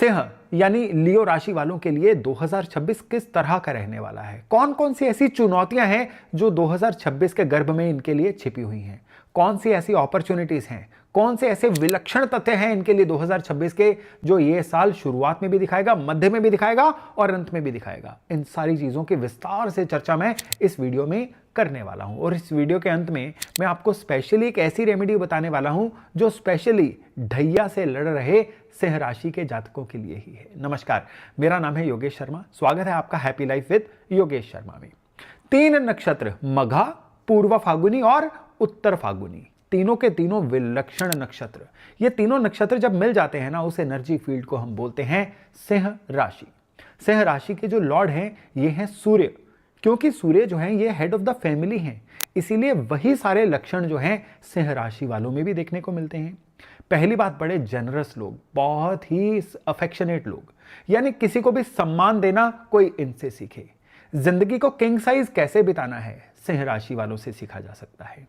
सिंह यानी लियो राशि वालों के लिए 2026 किस तरह का रहने वाला है? कौन कौन सी ऐसी चुनौतियां हैं जो 2026 के गर्भ में इनके लिए छिपी हुई हैं? कौन सी ऐसी अपॉर्चुनिटीज हैं? कौन से ऐसे विलक्षण तथ्य हैं इनके लिए 2026 के, जो ये साल शुरुआत में भी दिखाएगा, मध्य में भी दिखाएगा और अंत में भी दिखाएगा? इन सारी चीजों की विस्तार से चर्चा मैं इस वीडियो में करने वाला हूं। और इस वीडियो के अंत में मैं आपको स्पेशली एक ऐसी रेमेडी बताने वाला हूं जो स्पेशली ढैया से लड़ रहे सिंह राशि के जातकों के लिए ही है। नमस्कार, मेरा नाम है योगेश शर्मा। स्वागत है आपका happy life with Yogesh Sharma में। 3 नक्षत्र मघा, पूर्व फागुनी और उत्तर फागुनी, तीनों के तीनों विलक्षण नक्षत्र। ये तीनों नक्षत्र जब मिल जाते हैं ना, उस एनर्जी फील्ड को हम बोलते हैं सिंह राशि। सिंह राशि के जो लॉर्ड हैं ये हैं सूर्य, क्योंकि सूर्य जो है ये हेड ऑफ द फैमिली हैं, इसीलिए वही सारे लक्षण जो हैं सिंह राशि वालों में भी देखने को मिलते हैं। पहली बात, बड़े जनरस लोग, बहुत ही अफेक्शनेट लोग, यानी किसी को भी सम्मान देना कोई इनसे सीखे। जिंदगी को किंग साइज कैसे बिताना है, सिंह राशि वालों से सीखा जा सकता है।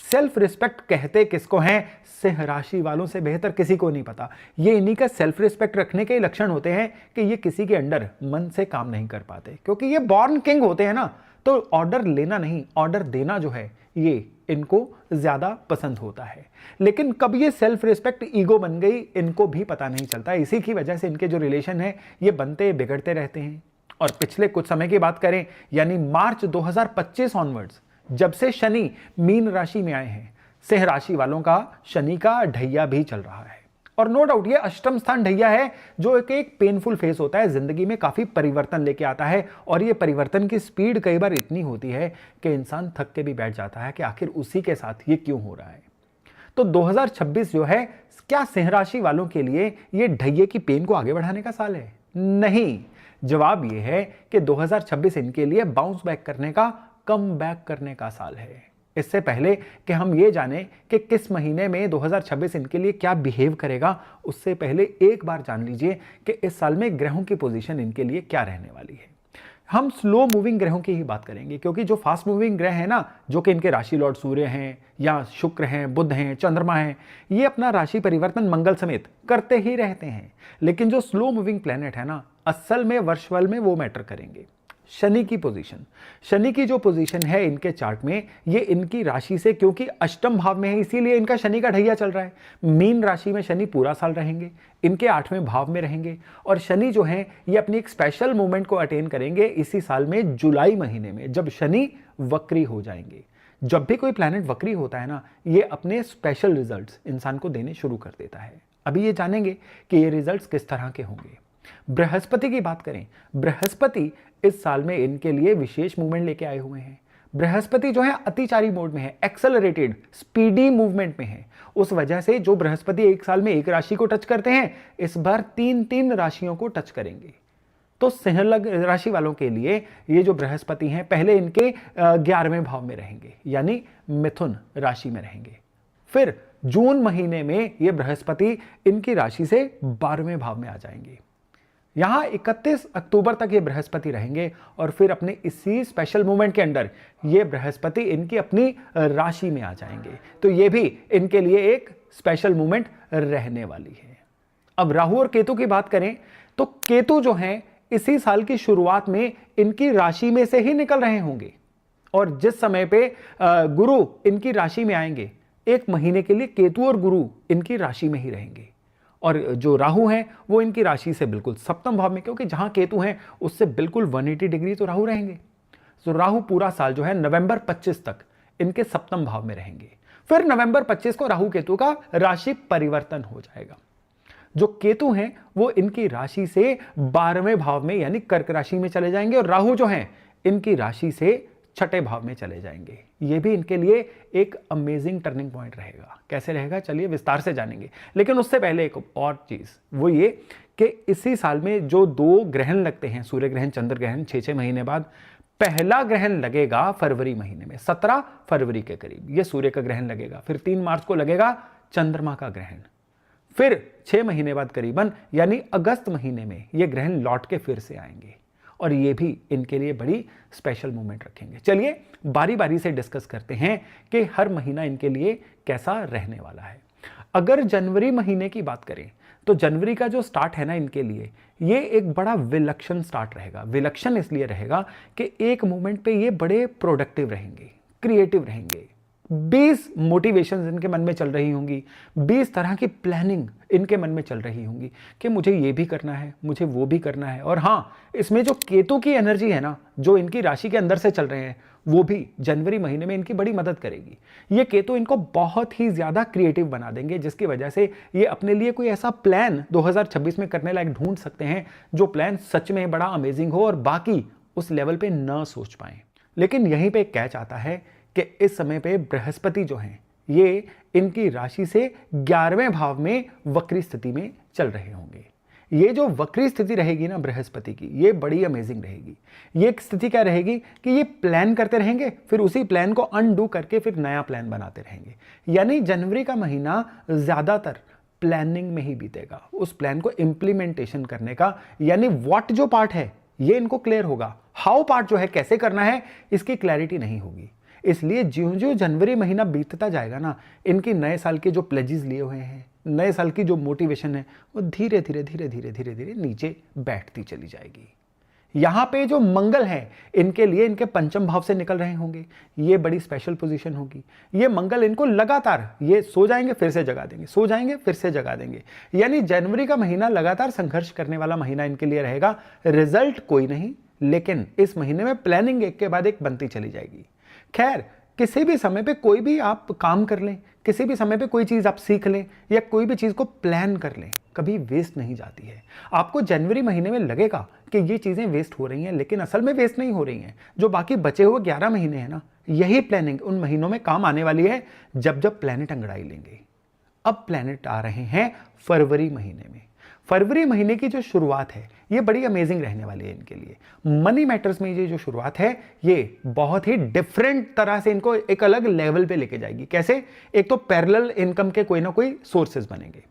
सेल्फ रिस्पेक्ट कहते किसको हैं, सिंह राशि वालों से बेहतर किसी को नहीं पता। ये इन्हीं का सेल्फ रिस्पेक्ट रखने के लक्षण होते हैं कि ये किसी के अंडर मन से काम नहीं कर पाते, क्योंकि ये बॉर्न किंग होते हैं ना, तो ऑर्डर लेना नहीं, ऑर्डर देना जो है ये इनको ज्यादा पसंद होता है। लेकिन कब ये सेल्फ रिस्पेक्ट ईगो बन गई, इनको भी पता नहीं चलता। इसी की वजह से इनके जो रिलेशन है ये बनते बिगड़ते रहते हैं। और पिछले कुछ समय की बात करें, यानी मार्च 2025 ऑनवर्ड्स, जब से शनि मीन राशि में आए हैं, सिंह राशि वालों का शनि का ढैया भी चल रहा है। और नो डाउट ये अष्टम स्थान ढैया है, जो एक पेनफुल फेस होता है, जिंदगी में काफी परिवर्तन लेके आता है। और ये परिवर्तन की स्पीड कई बार इतनी होती है कि इंसान थक के भी बैठ जाता है कि आखिर उसी के साथ ये क्यों हो रहा है। तो 2026 जो है, क्या सिंह राशि वालों के लिए ये ढैये की पेन को आगे बढ़ाने का साल है? नहीं। जवाब यह है कि 2026 इनके लिए बाउंस बैक करने का, कम बैक करने का साल है। इससे पहले कि हम ये जाने कि किस महीने में 2026 इनके लिए क्या बिहेव करेगा, उससे पहले एक बार जान लीजिए कि इस साल में ग्रहों की पोजीशन इनके लिए क्या रहने वाली है। हम स्लो मूविंग ग्रहों की ही बात करेंगे, क्योंकि जो फास्ट मूविंग ग्रह हैं ना, जो कि इनके राशि लॉर्ड सूर्य हैं या शुक्र हैं, बुध हैं, चंद्रमा हैं, ये अपना राशि परिवर्तन मंगल समेत करते ही रहते हैं। लेकिन जो स्लो मूविंग प्लैनेट है ना, असल में वर्षफल में वो मैटर करेंगे। शनि की पोजीशन, शनि की जो पोजीशन है इनके चार्ट में, ये इनकी राशि से, क्योंकि अष्टम भाव में है इसीलिए इनका शनि का ढैया चल रहा है। मीन राशि में शनि पूरा साल रहेंगे, इनके 8वें भाव में रहेंगे। और शनि जो है ये अपनी एक स्पेशल मूवमेंट को अटेन करेंगे इसी साल में, जुलाई महीने में, जब शनि वक्री हो जाएंगे। जब भी कोई प्लैनेट वक्री होता है ना, ये अपने स्पेशल रिजल्ट्स इंसान को देने शुरू कर देता है। अभी ये जानेंगे कि ये रिजल्ट्स किस तरह के होंगे। बृहस्पति की बात करें, बृहस्पति इस साल में इनके लिए विशेष मूवमेंट लेके आए हुए हैं। बृहस्पति जो है अतिचारी मोड में है, एक्सेलरेटेड स्पीडी मूवमेंट में है। उस वजह से जो बृहस्पति एक साल में एक राशि को टच करते हैं, इस बार 3 राशियों को टच करेंगे। तो सिंह राशि वालों के लिए ये जो बृहस्पति हैं, पहले इनके 11वें भाव में रहेंगे, यानी मिथुन राशि में रहेंगे। फिर जून महीने में ये बृहस्पति इनकी राशि से 12वें भाव में आ जाएंगे। यहां 31 अक्टूबर तक ये बृहस्पति रहेंगे और फिर अपने इसी स्पेशल मूवमेंट के अंदर ये बृहस्पति इनकी अपनी राशि में आ जाएंगे। तो ये भी इनके लिए एक स्पेशल मूवमेंट रहने वाली है। अब राहु और केतु की बात करें, तो केतु जो हैं इसी साल की शुरुआत में इनकी राशि में से ही निकल रहे होंगे। और जिस समय पे गुरु इनकी राशि में आएंगे, 1 महीने के लिए केतु और गुरु इनकी राशि में ही रहेंगे। और जो राहु हैं वो इनकी राशि से बिल्कुल सप्तम भाव में, क्योंकि जहां केतु हैं उससे बिल्कुल 180 डिग्री तो राहु रहेंगे। तो राहु पूरा साल जो है नवंबर 25 तक इनके सप्तम भाव में रहेंगे। फिर नवंबर 25 को राहु केतु का राशि परिवर्तन हो जाएगा। जो केतु हैं वो इनकी राशि से 12वें भाव में, यानी कर्क राशि में चले जाएंगे, और राहु जो हैं इनकी राशि से 6ठे भाव में चले जाएंगे। ये भी इनके लिए एक अमेजिंग टर्निंग पॉइंट रहेगा। कैसे रहेगा, चलिए विस्तार से जानेंगे। लेकिन उससे पहले एक और चीज, वो ये कि इसी साल में जो 2 ग्रहण लगते हैं, सूर्य ग्रहण, चंद्र ग्रहण, 6 महीने बाद पहला ग्रहण लगेगा फरवरी महीने में, 17 फरवरी के करीब ये सूर्य का ग्रहण लगेगा। फिर 3 मार्च को लगेगा चंद्रमा का ग्रहण। फिर 6 महीने बाद करीबन, यानी अगस्त महीने में ये ग्रहण लौट के फिर से आएंगे। और ये भी इनके लिए बड़ी स्पेशल मूवमेंट रखेंगे। चलिए बारी बारी से डिस्कस करते हैं कि हर महीना इनके लिए कैसा रहने वाला है। अगर जनवरी महीने की बात करें तो जनवरी का जो स्टार्ट है ना इनके लिए, ये एक बड़ा विलक्षण स्टार्ट रहेगा। विलक्षण इसलिए रहेगा कि एक मोमेंट पे ये बड़े प्रोडक्टिव रहेंगे, क्रिएटिव रहेंगे। 20 मोटिवेशंस इनके मन में चल रही होंगी, 20 तरह की प्लानिंग इनके मन में चल रही होंगी कि मुझे ये भी करना है, मुझे वो भी करना है। और हाँ, इसमें जो केतु की एनर्जी है ना, जो इनकी राशि के अंदर से चल रहे हैं, वो भी जनवरी महीने में इनकी बड़ी मदद करेगी। ये केतु इनको बहुत ही ज़्यादा क्रिएटिव बना देंगे, जिसकी वजह से ये अपने लिए कोई ऐसा प्लान 2026 में करने लायक ढूंढ सकते हैं जो प्लान सच में बड़ा अमेजिंग हो और बाकी उस लेवल पे ना सोच पाएं। लेकिन यहीं पे एक कैच आता है कि इस समय पे बृहस्पति जो हैं, ये इनकी राशि से 11वें भाव में वक्री स्थिति में चल रहे होंगे। ये जो वक्री स्थिति रहेगी ना बृहस्पति की, ये बड़ी अमेजिंग रहेगी। ये एक स्थिति क्या रहेगी कि ये प्लान करते रहेंगे, फिर उसी प्लान को अनडू करके फिर नया प्लान बनाते रहेंगे। यानी जनवरी का महीना ज़्यादातर प्लानिंग में ही बीतेगा, उस प्लान को इम्प्लीमेंटेशन करने का। यानी व्हाट जो पार्ट है ये इनको क्लियर होगा, हाउ पार्ट जो है कैसे करना है इसकी क्लैरिटी नहीं होगी। इसलिए ज्यों ज्यों जनवरी महीना बीतता जाएगा ना, इनकी नए साल के जो प्लेजेस लिए हुए हैं, नए साल की जो मोटिवेशन है, वो धीरे धीरे धीरे धीरे धीरे धीरे नीचे बैठती चली जाएगी। यहाँ पे जो मंगल है इनके लिए इनके पंचम भाव से निकल रहे होंगे, ये बड़ी स्पेशल पोजीशन होगी। ये मंगल इनको लगातार, ये सो जाएंगे फिर से जगा देंगे, सो जाएंगे फिर से जगा देंगे। यानी जनवरी का महीना लगातार संघर्ष करने वाला महीना इनके लिए रहेगा। रिजल्ट कोई नहीं, लेकिन इस महीने में प्लानिंग एक के बाद एक बनती चली जाएगी। खैर, किसी भी समय पे कोई भी आप काम कर लें, किसी भी समय पे कोई चीज़ आप सीख लें या कोई भी चीज़ को प्लान कर लें, कभी वेस्ट नहीं जाती है। आपको जनवरी महीने में लगेगा कि ये चीज़ें वेस्ट हो रही हैं, लेकिन असल में वेस्ट नहीं हो रही हैं। जो बाकी बचे हुए 11 महीने हैं ना, यही प्लानिंग उन महीनों में काम आने वाली है जब जब प्लैनेट अंगड़ाई लेंगे। अब प्लैनेट आ रहे हैं फरवरी महीने में। फरवरी महीने की जो शुरुआत है ये बड़ी अमेजिंग रहने वाली है इनके लिए। मनी मैटर्स में ये जो शुरुआत है ये बहुत ही डिफरेंट तरह से इनको एक अलग लेवल पे लेके जाएगी। कैसे? एक तो पैरेलल इनकम के कोई ना कोई सोर्सेज बनेंगे,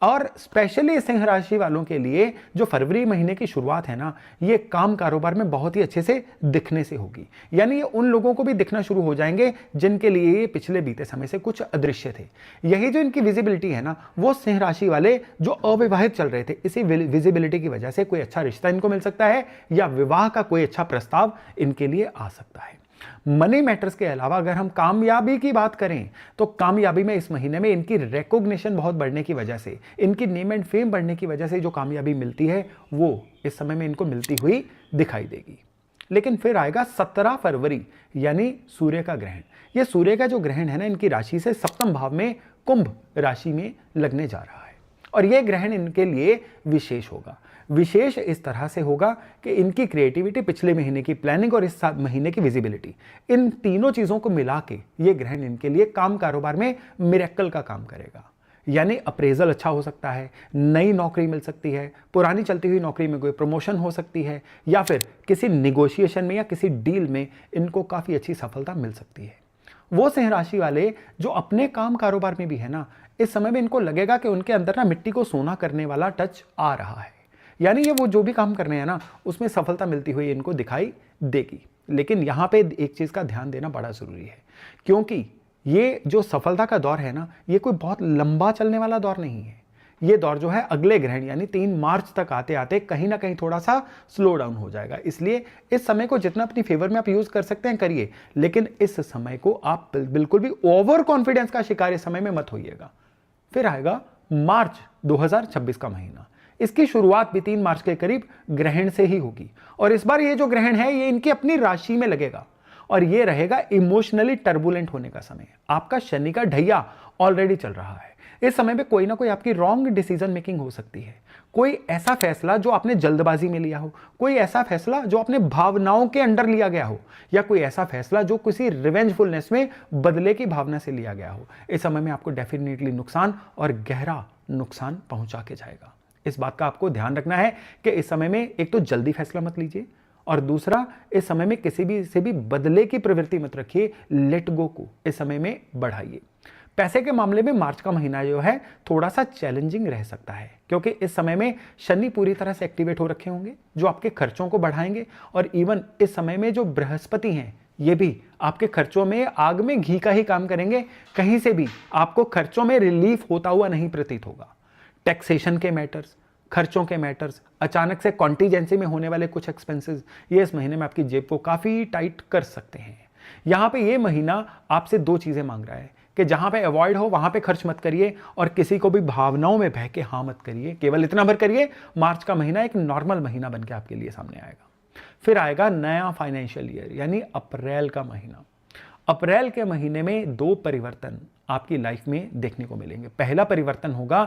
और स्पेशली सिंह राशि वालों के लिए जो फरवरी महीने की शुरुआत है ना, ये काम कारोबार में बहुत ही अच्छे से दिखने से होगी। यानी ये उन लोगों को भी दिखना शुरू हो जाएंगे जिनके लिए ये पिछले बीते समय से कुछ अदृश्य थे। यही जो इनकी विजिबिलिटी है ना, वो सिंह राशि वाले जो अविवाहित चल रहे थे, इसी विजिबिलिटी की वजह से कोई अच्छा रिश्ता इनको मिल सकता है या विवाह का कोई अच्छा प्रस्ताव इनके लिए आ सकता है। मनी मैटर्स के अलावा अगर हम कामयाबी की बात करें तो कामयाबी में इस महीने में इनकी रिकॉग्निशन बहुत बढ़ने की वजह से, इनकी नेम एंड फेम बढ़ने की वजह से जो कामयाबी मिलती है वो इस समय में इनको मिलती हुई दिखाई देगी। लेकिन फिर आएगा 17 फरवरी यानी सूर्य का ग्रहण। ये सूर्य का जो ग्रहण है ना, इनकी राशि से सप्तम भाव में कुंभ राशि में लगने जा रहा है, और यह ग्रहण इनके लिए विशेष होगा। विशेष इस तरह से होगा कि इनकी क्रिएटिविटी, पिछले महीने की प्लानिंग और इस महीने की विजिबिलिटी, इन तीनों चीज़ों को मिला के ये ग्रहण इनके लिए काम कारोबार में मिरेकल का काम करेगा। यानी अप्रेजल अच्छा हो सकता है, नई नौकरी मिल सकती है, पुरानी चलती हुई नौकरी में कोई प्रमोशन हो सकती है, या फिर किसी निगोशिएशन में या किसी डील में इनको काफ़ी अच्छी सफलता मिल सकती है। वो सिंह राशि वाले जो अपने काम कारोबार में भी है ना, इस समय में इनको लगेगा कि उनके अंदर ना मिट्टी को सोना करने वाला टच आ रहा है। यानी ये वो जो भी काम कर रहे हैं ना, उसमें सफलता मिलती हुई इनको दिखाई देगी। लेकिन यहाँ पे एक चीज़ का ध्यान देना बड़ा ज़रूरी है, क्योंकि ये जो सफलता का दौर है ना, ये कोई बहुत लंबा चलने वाला दौर नहीं है। ये दौर जो है अगले ग्रहण यानी 3 मार्च तक आते आते कहीं ना कहीं थोड़ा सा स्लो डाउन हो जाएगा। इसलिए इस समय को जितना अपनी फेवर में आप यूज़ कर सकते हैं करिए, लेकिन इस समय को आप बिल्कुल भी ओवर कॉन्फिडेंस का शिकार इस समय में मत होइएगा। फिर आएगा मार्च 2026 का महीना। इसकी शुरुआत भी 3 मार्च के करीब ग्रहण से ही होगी, और इस बार ये जो ग्रहण है ये इनकी अपनी राशि में लगेगा, और ये रहेगा इमोशनली टर्बुलेंट होने का समय। आपका शनि का ढैया ऑलरेडी चल रहा है। इस समय पे कोई ना कोई आपकी रॉन्ग डिसीजन मेकिंग हो सकती है। कोई ऐसा फैसला जो आपने जल्दबाजी में लिया हो, कोई ऐसा फैसला जो आपने भावनाओं के अंडर लिया गया हो, या कोई ऐसा फैसला जो किसी रिवेंजफुलनेस में बदले की भावना से लिया गया हो, इस समय में आपको डेफिनेटली नुकसान और गहरा नुकसान पहुंचा के जाएगा। इस बात का आपको ध्यान रखना है कि इस समय में एक तो जल्दी फैसला मत लीजिए, और दूसरा इस समय में किसी भी से भी बदले की प्रवृत्ति मत रखिए। लेट गो को इस समय में बढ़ाइए। पैसे के मामले में मार्च का महीना जो है थोड़ा सा चैलेंजिंग रह सकता है, क्योंकि इस समय में शनि पूरी तरह से एक्टिवेट हो रखे होंगे जो आपके खर्चों को बढ़ाएंगे, और इवन इस समय में जो बृहस्पति हैं ये भी आपके खर्चों में आग में घी का ही काम करेंगे। कहीं से भी आपको खर्चों में रिलीफ होता हुआ नहीं प्रतीत होगा। टैक्सेशन के मैटर्स, खर्चों के मैटर्स, अचानक से कॉन्टीजेंसी में होने वाले कुछ एक्सपेंसेस, ये इस महीने में आपकी जेब को काफ़ी टाइट कर सकते हैं। यहाँ पे ये महीना आपसे दो चीज़ें मांग रहा है कि जहाँ पे अवॉइड हो वहाँ पे खर्च मत करिए और किसी को भी भावनाओं में बह के हाँ मत करिए, केवल इतना भर करिए। मार्च का महीना एक नॉर्मल महीना बन के आपके लिए सामने आएगा। फिर आएगा नया फाइनेंशियल ईयर यानी अप्रैल का महीना। अप्रैल के महीने में दो परिवर्तन आपकी लाइफ में देखने को मिलेंगे। पहला परिवर्तन होगा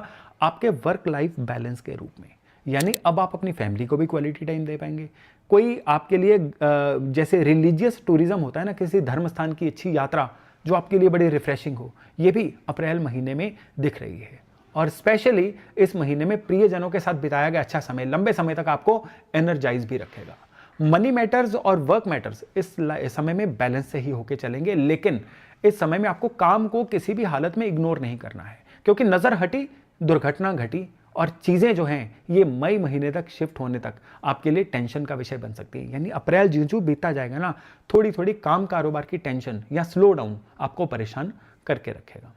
आपके वर्क लाइफ बैलेंस के रूप में, यानी अब आप अपनी फैमिली को भी क्वालिटी टाइम दे पाएंगे। कोई आपके लिए जैसे रिलीजियस टूरिज्म होता है ना, किसी धर्म स्थान की अच्छी यात्रा जो आपके लिए बड़ी रिफ्रेशिंग हो, ये भी अप्रैल महीने में दिख रही है। और स्पेशली इस महीने में प्रियजनों के साथ बिताया गया अच्छा समय लंबे समय तक आपको एनर्जाइज भी रखेगा। मनी मैटर्स और वर्क मैटर्स इस समय में बैलेंस से ही होके चलेंगे, लेकिन इस समय में आपको काम को किसी भी हालत में इग्नोर नहीं करना है, क्योंकि नज़र हटी दुर्घटना घटी और चीज़ें जो हैं ये मई महीने तक शिफ्ट होने तक आपके लिए टेंशन का विषय बन सकती है। यानी अप्रैल ज्यों बीतता जाएगा ना, थोड़ी थोड़ी काम कारोबार की टेंशन या स्लो डाउन आपको परेशान करके रखेगा।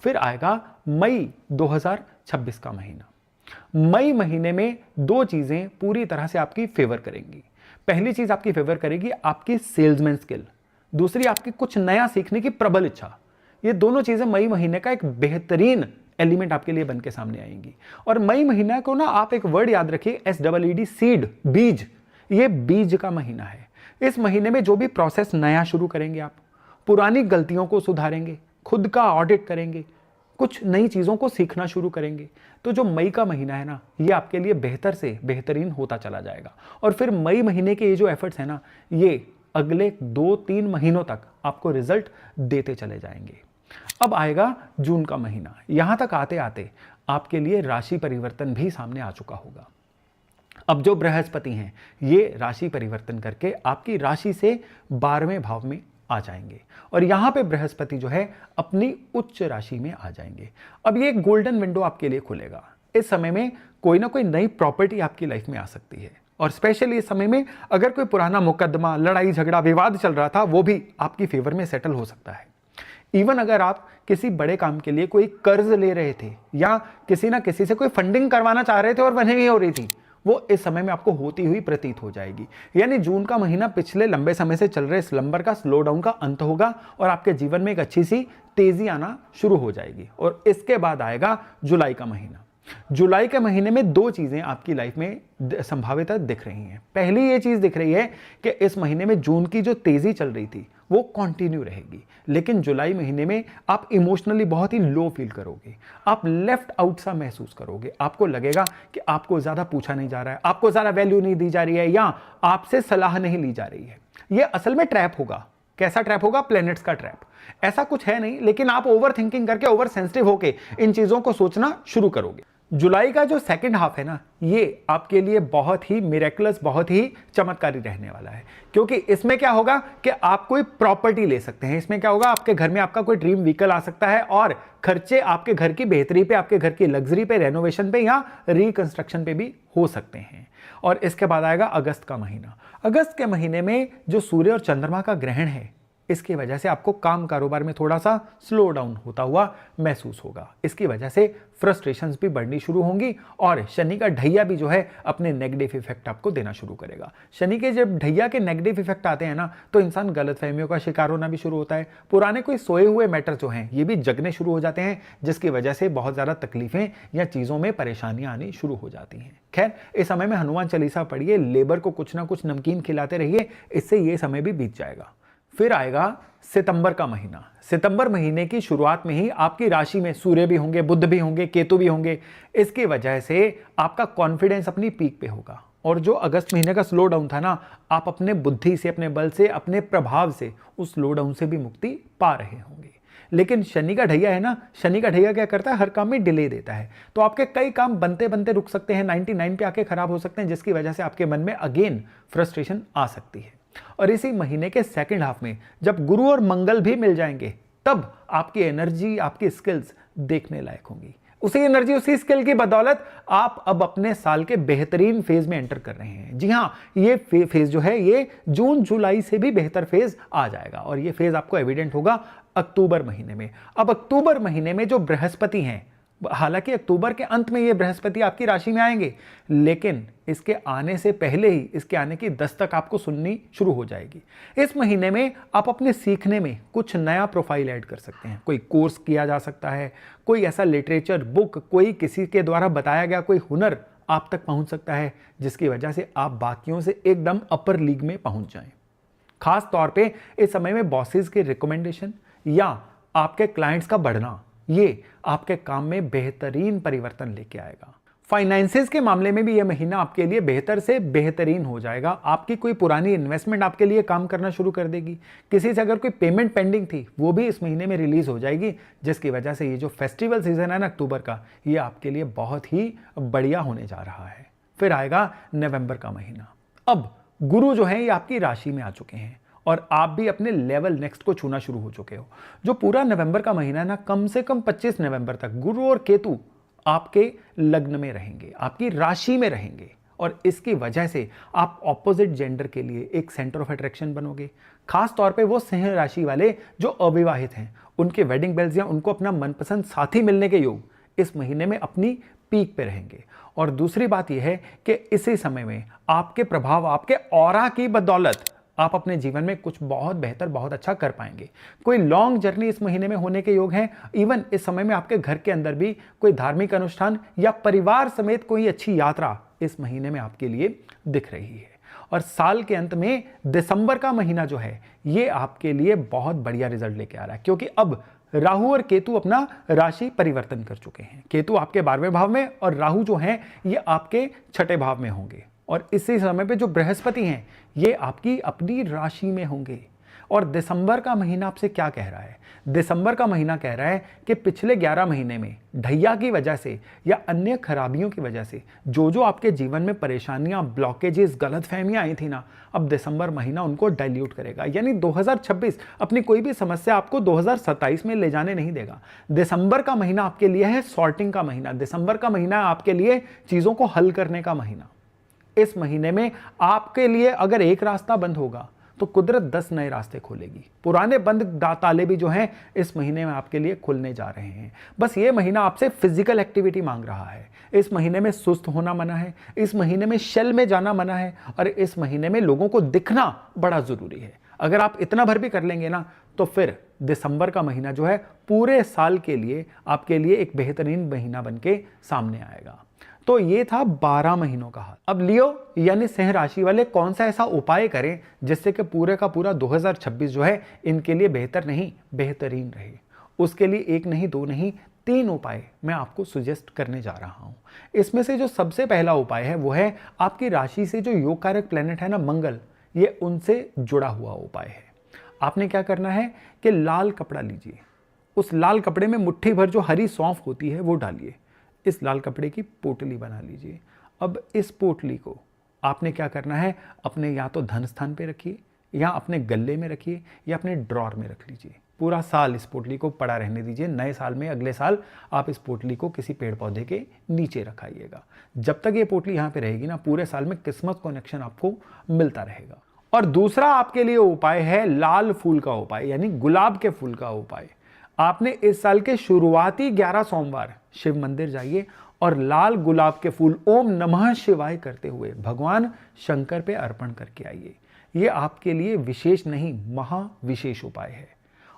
फिर आएगा मई 2026 का महीना। मई महीने में दो चीज़ें पूरी तरह से आपकी फेवर करेंगी। पहली चीज़ आपकी फेवर करेगी आपकी सेल्समैन स्किल, दूसरी आपकी कुछ नया सीखने की प्रबल इच्छा। ये दोनों चीज़ें मई महीने का एक बेहतरीन एलिमेंट आपके लिए बन के सामने आएंगी। और मई महीना को ना आप एक वर्ड याद रखिए, SEED, सीड, बीज। ये बीज का महीना है। इस महीने में जो भी प्रोसेस नया शुरू करेंगे आप, पुरानी गलतियों को सुधारेंगे, खुद का ऑडिट करेंगे, कुछ नई चीज़ों को सीखना शुरू करेंगे, तो जो मई का महीना है ना, ये आपके लिए बेहतर से बेहतरीन होता चला जाएगा। और फिर मई महीने के ये जो एफर्ट्स हैं ना, ये अगले 2-3 महीनों तक आपको रिजल्ट देते चले जाएंगे। अब आएगा जून का महीना। यहां तक आते आते आपके लिए राशि परिवर्तन भी सामने आ चुका होगा। अब जो बृहस्पति हैं ये राशि परिवर्तन करके आपकी राशि से 12वें भाव में आ जाएंगे और यहां पे बृहस्पति जो है अपनी उच्च राशि में आ जाएंगे। अब ये एक गोल्डन विंडो आपके लिए खुलेगा। इस समय में कोई ना कोई नई प्रॉपर्टी आपकी लाइफ में आ सकती है और स्पेशली इस समय में अगर कोई पुराना मुकदमा, लड़ाई झगड़ा, विवाद चल रहा था, वो भी आपकी फेवर में सेटल हो सकता है। इवन अगर आप किसी बड़े काम के लिए कोई कर्ज ले रहे थे या किसी ना किसी से कोई फंडिंग करवाना चाह रहे थे और वह नहीं हो रही थी, वो इस समय में आपको होती हुई प्रतीत हो जाएगी। यानी जून का महीना पिछले लंबे समय से चल रहे स्लंबर का, स्लो डाउन का अंत होगा और आपके जीवन में एक अच्छी सी तेजी आना शुरू हो जाएगी। और इसके बाद आएगा जुलाई का महीना। जुलाई के महीने में दो चीजें आपकी लाइफ में संभावित दिख रही हैं। पहली ये चीज दिख रही है कि इस महीने में जून की जो तेजी चल रही थी वो कंटिन्यू रहेगी, लेकिन जुलाई महीने में आप इमोशनली बहुत ही लो फील करोगे, आप लेफ्ट आउट सा महसूस करोगे। आपको लगेगा कि आपको ज्यादा पूछा नहीं जा रहा है, आपको ज्यादा वैल्यू नहीं दी जा रही है या आपसे सलाह नहीं ली जा रही है। ये असल में ट्रैप होगा। कैसा ट्रैप होगा? प्लैनेट्स का ट्रैप। ऐसा कुछ है नहीं, लेकिन आप ओवर थिंकिंग करके, ओवर सेंसिटिव होके इन चीजों को सोचना शुरू करोगे। जुलाई का जो सेकंड हाफ है ना, ये आपके लिए बहुत ही मिरेकुलस, बहुत ही चमत्कारी रहने वाला है, क्योंकि इसमें क्या होगा कि आप कोई प्रॉपर्टी ले सकते हैं। इसमें क्या होगा, आपके घर में आपका कोई ड्रीम व्हीकल आ सकता है और खर्चे आपके घर की बेहतरी पे, आपके घर की लग्जरी पे, रेनोवेशन पे या रिकंस्ट्रक्शन पे भी हो सकते हैं। और इसके बाद आएगा अगस्त का महीना। अगस्त के महीने में जो सूर्य और चंद्रमा का ग्रहण है, इसकी वजह से आपको काम कारोबार में थोड़ा सा स्लो डाउन होता हुआ महसूस होगा। इसकी वजह से फ्रस्ट्रेशंस भी बढ़नी शुरू होंगी और शनि का ढैया भी जो है अपने नेगेटिव इफेक्ट आपको देना शुरू करेगा। शनि के जब ढैया के नेगेटिव इफेक्ट आते हैं ना, तो इंसान गलतफहमियों का शिकार होना भी शुरू होता है। पुराने कोई सोए हुए मैटर जो हैं ये भी जगने शुरू हो जाते हैं, जिसकी वजह से बहुत ज़्यादा तकलीफें या चीज़ों में परेशानियां आनी शुरू हो जाती हैं। खैर, इस समय में हनुमान चालीसा पढ़िए, लेबर को कुछ ना कुछ नमकीन खिलाते रहिए, इससे ये समय भी बीत जाएगा। फिर आएगा सितंबर का महीना। सितंबर महीने की शुरुआत में ही आपकी राशि में सूर्य भी होंगे, बुध भी होंगे, केतु भी होंगे। इसकी वजह से आपका कॉन्फिडेंस अपनी पीक पे होगा और जो अगस्त महीने का स्लो डाउन था ना, आप अपने बुद्धि से, अपने बल से, अपने प्रभाव से उस स्लो डाउन से भी मुक्ति पा रहे होंगे। लेकिन शनि का ढैया है ना, शनि का ढैया क्या करता है, हर काम में डिले देता है। तो आपके कई काम बनते बनते रुक सकते हैं, 99 पे आके खराब हो सकते हैं, जिसकी वजह से आपके मन में अगेन फ्रस्ट्रेशन आ सकती है। और इसी महीने के सेकंड हाफ में जब गुरु और मंगल भी मिल जाएंगे, तब आपकी एनर्जी, आपकी स्किल्स देखने लायक होंगी। उसी एनर्जी, उसी स्किल की बदौलत आप अब अपने साल के बेहतरीन फेज में एंटर कर रहे हैं। जी हाँ, ये फेज जो है ये जून जुलाई से भी बेहतर फेज आ जाएगा और ये फेज आपको एविडेंट होगा अक्टूबर महीने में। अब अक्टूबर महीने में जो बृहस्पति हैं हालांकि अक्टूबर के अंत में ये बृहस्पति आपकी राशि में आएंगे, लेकिन इसके आने से पहले ही इसके आने की दस्तक आपको सुननी शुरू हो जाएगी। इस महीने में आप अपने सीखने में कुछ नया प्रोफाइल ऐड कर सकते हैं। कोई कोर्स किया जा सकता है, कोई ऐसा लिटरेचर बुक, कोई किसी के द्वारा बताया गया कोई हुनर आप तक पहुंच सकता है, जिसकी वजह से आप बाकियों से एकदम अपर लीग में पहुंच जाएं। खास तौर पे इस समय में बॉसेस के रिकमेंडेशन या आपके क्लाइंट्स का बढ़ना, ये आपके काम में बेहतरीन परिवर्तन लेके आएगा। फाइनेंसेस के मामले में भी यह महीना आपके लिए बेहतर से बेहतरीन हो जाएगा। आपकी कोई पुरानी इन्वेस्टमेंट आपके लिए काम करना शुरू कर देगी। किसी से अगर कोई पेमेंट पेंडिंग थी, वो भी इस महीने में रिलीज हो जाएगी, जिसकी वजह से ये जो फेस्टिवल सीजन है ना अक्टूबर का, ये आपके लिए बहुत ही बढ़िया होने जा रहा है। फिर आएगा नवंबर का महीना। अब गुरु जो है ये आपकी राशि में आ चुके हैं और आप भी अपने लेवल नेक्स्ट को छूना शुरू हो चुके हो। जो पूरा नवंबर का महीना है ना, कम से कम 25 नवंबर तक गुरु और केतु आपके लग्न में रहेंगे, आपकी राशि में रहेंगे, और इसकी वजह से आप ऑपोजिट जेंडर के लिए एक सेंटर ऑफ अट्रैक्शन बनोगे। खास तौर पे वो सिंह राशि वाले जो अविवाहित हैं, उनके वेडिंग बेल्स या उनको अपना मनपसंद साथी मिलने के योग इस महीने में अपनी पीक पे रहेंगे। और दूसरी बात यह है कि इसी समय में आपके प्रभाव, आपके ऑरा की बदौलत आप अपने जीवन में कुछ बहुत बेहतर, बहुत अच्छा कर पाएंगे। कोई लॉन्ग जर्नी इस महीने में होने के योग हैं। इवन इस समय में आपके घर के अंदर भी कोई धार्मिक अनुष्ठान या परिवार समेत कोई अच्छी यात्रा इस महीने में आपके लिए दिख रही है। और साल के अंत में दिसंबर का महीना जो है, ये आपके लिए बहुत बढ़िया रिजल्ट लेके आ रहा है, क्योंकि अब राहु और केतु अपना राशि परिवर्तन कर चुके हैं। केतु आपके 12वें भाव में और राहु जो हैं ये आपके 6ठे भाव में होंगे। और इसी समय पे जो बृहस्पति हैं ये आपकी अपनी राशि में होंगे। और दिसंबर का महीना आपसे क्या कह रहा है? दिसंबर का महीना कह रहा है कि पिछले 11 महीने में ढैया की वजह से या अन्य खराबियों की वजह से जो आपके जीवन में परेशानियां, ब्लॉकेजेस, गलतफहमियां आई थी ना, अब दिसंबर महीना उनको डाइल्यूट करेगा। यानी 2026 अपनी कोई भी समस्या आपको 2027 में ले जाने नहीं देगा। दिसंबर का महीना आपके लिए है सॉर्टिंग का महीना। दिसंबर का महीना आपके लिए चीज़ों को हल करने का महीना। इस महीने में आपके लिए अगर एक रास्ता बंद होगा तो कुदरत 10 नए रास्ते खोलेगी। पुराने बंद ताले भी जो हैं इस महीने में आपके लिए खुलने जा रहे हैं। बस ये महीना आपसे फिजिकल एक्टिविटी मांग रहा है। इस महीने में सुस्त होना मना है, इस महीने में शेल में जाना मना है, और इस महीने में लोगों को दिखना बड़ा जरूरी है। अगर आप इतना भर भी कर लेंगे ना, तो फिर दिसंबर का महीना जो है पूरे साल के लिए आपके लिए एक बेहतरीन महीना बन के सामने आएगा। तो ये था 12 महीनों का हाल। अब लियो यानी सिंह राशि वाले कौन सा ऐसा उपाय करें जिससे कि पूरे का पूरा 2026 जो है इनके लिए बेहतर नहीं बेहतरीन रहे। उसके लिए एक नहीं, दो नहीं, 3 उपाय मैं आपको सुजेस्ट करने जा रहा हूं। इसमें से जो सबसे पहला उपाय है वो है आपकी राशि से जो योग कारक प्लेनेट है ना मंगल, ये उनसे जुड़ा हुआ उपाय है। आपने क्या करना है कि लाल कपड़ा लीजिए, उस लाल कपड़े में मुट्ठी भर जो हरी सौंफ होती है वो डालिए। इस लाल कपड़े की पोटली बना लीजिए। अब इस पोटली को आपने क्या करना है, अपने या तो धन स्थान पे रखिए, या अपने गले में रखिए, या अपने ड्रॉर में रख लीजिए। पूरा साल इस पोटली को पड़ा रहने दीजिए। नए साल में, अगले साल आप इस पोटली को किसी पेड़ पौधे के नीचे रखाइएगा। जब तक ये पोटली यहाँ पे रहेगी ना, पूरे साल में किस्मत कनेक्शन आपको मिलता रहेगा। और दूसरा आपके लिए उपाय है लाल फूल का उपाय, यानी गुलाब के फूल का उपाय। आपने इस साल के शुरुआती 11 सोमवार शिव मंदिर जाइए और लाल गुलाब के फूल ओम नमः शिवाय करते हुए भगवान शंकर पे अर्पण करके आइए। ये आपके लिए विशेष नहीं, महा विशेष उपाय है।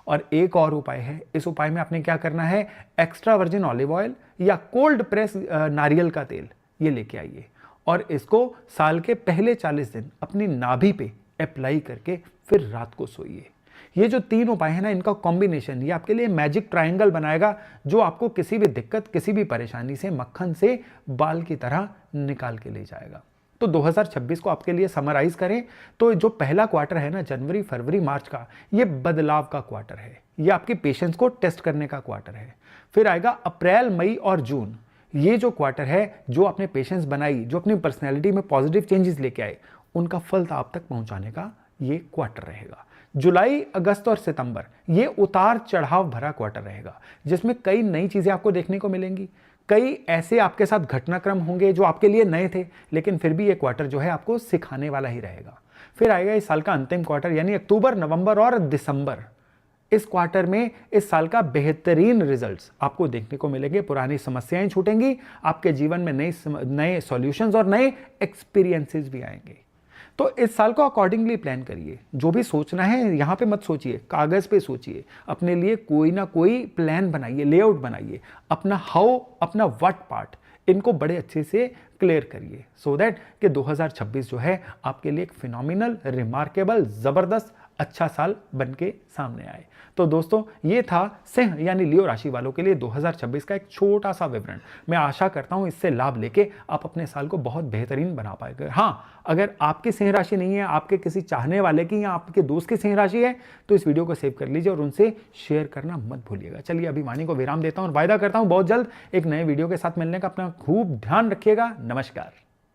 और एक और उपाय है। इस उपाय में आपने क्या करना है, एक्स्ट्रा वर्जिन ऑलिव ऑयल या कोल्ड प्रेस नारियल का तेल ये लेके आइए और इसको साल के पहले 40 दिन अपनी नाभि पे अप्लाई करके फिर रात को सोइए। ये जो 3 उपाय है ना, इनका कॉम्बिनेशन ये आपके लिए मैजिक ट्रायंगल बनाएगा, जो आपको किसी भी दिक्कत, किसी भी परेशानी से मक्खन से बाल की तरह निकाल के ले जाएगा। तो 2026 को आपके लिए समराइज करें तो जो पहला क्वार्टर है ना, जनवरी, फरवरी, मार्च का, ये बदलाव का क्वार्टर है। ये आपकी पेशेंस को टेस्ट करने का क्वार्टर है। फिर आएगा अप्रैल, मई और जून। ये जो क्वार्टर है, जो आपने पेशेंस बनाई, जो अपनी पर्सनैलिटी में पॉजिटिव चेंजेस लेके आए, उनका फल आप तक पहुंचाने का ये क्वार्टर रहेगा। जुलाई, अगस्त और सितंबर ये उतार चढ़ाव भरा क्वार्टर रहेगा, जिसमें कई नई चीजें आपको देखने को मिलेंगी। कई ऐसे आपके साथ घटनाक्रम होंगे जो आपके लिए नए थे, लेकिन फिर भी ये क्वार्टर जो है आपको सिखाने वाला ही रहेगा। फिर आएगा इस साल का अंतिम क्वार्टर, यानी अक्टूबर, नवंबर और दिसंबर। इस क्वार्टर में इस साल का बेहतरीन रिजल्ट्स आपको देखने को मिलेंगे। पुरानी समस्याएं छूटेंगी, आपके जीवन में नए सॉल्यूशंस और नए एक्सपीरियंसेस भी आएंगे। तो इस साल को अकॉर्डिंगली प्लान करिए। जो भी सोचना है यहां पे मत सोचिए, कागज पे सोचिए। अपने लिए कोई ना कोई प्लान बनाइए, लेआउट बनाइए। अपना हाउ, अपना व्हाट पार्ट, इनको बड़े अच्छे से क्लियर करिए, सो दैट कि 2026 जो है आपके लिए एक फिनोमिनल, रिमार्केबल, जबरदस्त अच्छा साल बन के सामने आए। तो दोस्तों, ये था सिंह यानी लियो राशि वालों के लिए 2026 का एक छोटा सा विवरण। मैं आशा करता हूं इससे लाभ लेके आप अपने साल को बहुत बेहतरीन बना पाएंगे। हाँ, अगर आपकी सिंह राशि नहीं है, आपके किसी चाहने वाले की या आपके दोस्त की सिंह राशि है, तो इस वीडियो को सेव कर लीजिए और उनसे शेयर करना मत भूलिएगा। चलिए अभी वाणी को विराम देता हूं और वायदा करता हूं बहुत जल्द एक नए वीडियो के साथ मिलने का। अपना खूब ध्यान रखिएगा। नमस्कार।